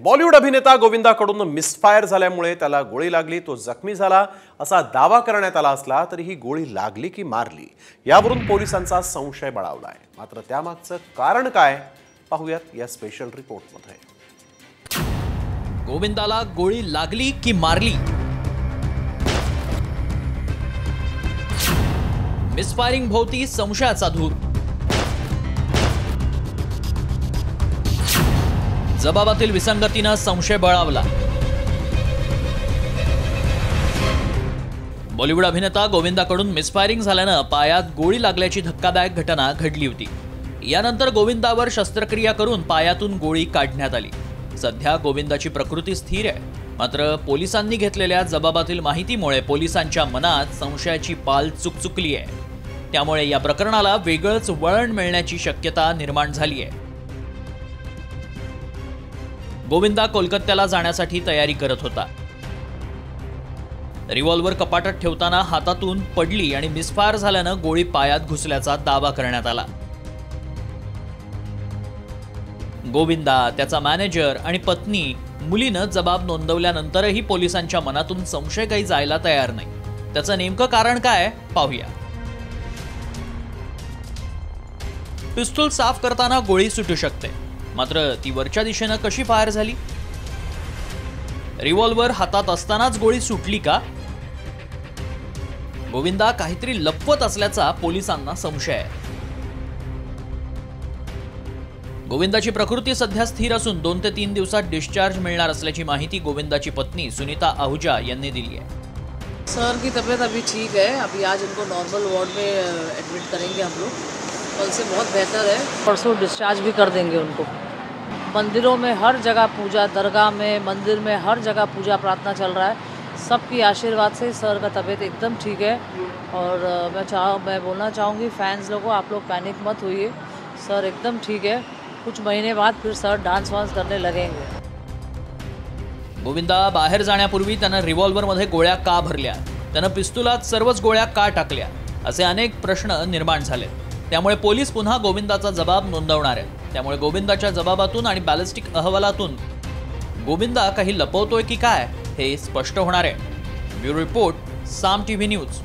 बॉलिवूड अभिनेता गोविंदाकडून मिसफायर झाल्यामुळे त्याला गोळी लागली, तो जखमी झाला असा दावा करण्यात आला असला तरी ही गोळी लागली की मारली यावरून पोलिसांचा संशय बळावलाय। मात्र त्यामागचं कारण काय पाहूयात या स्पेशल रिपोर्टमध्ये। गोविंदाला गोळी लागली की मारली? मिसफायरिंग भोवती संशयाचा धूर। जबाबातील विसंगतीनं संशय बळावला। बॉलिवूड अभिनेता गोविंदाकडून मिसफायरिंग झाल्यानं पायात गोळी लागल्याची धक्कादायक घटना घडली होती। यानंतर गोविंदावर शस्त्रक्रिया करून पायातून गोळी काढण्यात आली। सध्या गोविंदाची प्रकृती स्थिर आहे। मात्र पोलिसांनी घेतलेल्या जबाबातील माहितीमुळे पोलिसांच्या मनात संशयाची पाल चुकचुकली आहे। त्यामुळे या प्रकरणाला वेगळंच वळण मिळण्याची शक्यता निर्माण झाली आहे। गोविंदा कोलकात्याला जाण्यासाठी तयारी करत होता। रिव्हॉल्वर कपाटात ठेवताना हातातून पडली आणि मिसफायर झाल्यानं गोळी पायात घुसल्याचा दावा करण्यात आला। गोविंदा, त्याचा मॅनेजर आणि पत्नी मुलीनं जबाब नोंदवल्यानंतरही पोलिसांच्या मनातून संशय काही जायला तयार नाही। त्याचं नेमकं कारण काय पाहूया। पिस्तूल साफ करताना गोळी सुटू शकते, मात्र ती वरच्या दिशेनं कशी फायर झाली? रिव्हॉल्वर हातात असतानाच गोळी सुटली का? गोविंदा काहीतरी लपवत असल्याचा पोलिसांना संशय आहे। गोविंदाची प्रकृती सध्या स्थिर असून 2 ते 3 दिवसात डिस्चार्ज मिळणार असल्याची माहिती गोविंदाची पत्नी सुनीता आहूजा यांनी दिली आहे। सर की तबीयत अभी ठीक है। अभी आज उनको नॉर्मल वार्ड में एडमिट करेंगे हम लोग। कल से बहुत बेहतर है। परसों डिस्चार्ज भी कर देंगे उनको। मंदिरों में हर जगह पूजा, दरगाह में, मंदिर में हर जगह पूजा प्रार्थना चल रहा है। सबकी आशीर्वाद से सर का तबीयत एकदम ठीक है। और मैं बोलना चाहूँगी फैंस लोगों, आप लोग पैनिक मत होइए। सर एकदम ठीक है। कुछ महीने बाद फिर सर डांस वांस करने लगेंगे। गोविंदा बाहेर जाण्यापूर्वी त्यानं रिव्हॉल्वरमध्ये गोळ्या का भरल्या? त्यानं पिस्तुलात सर्वच गोळ्या का टाकल्या? असे अनेक प्रश्न निर्माण झाले। त्यामुळे पोलीस पुन्हा गोविंदाचा जबाब नोंदवणार आहेत। त्यामुळे गोविंदाच्या जबाबातून आणि बॅलिस्टिक अहवालातून गोविंदा काही लपवतोय की काय हे स्पष्ट होणार आहे। ब्युरो रिपोर्ट, साम टीव्ही न्यूज।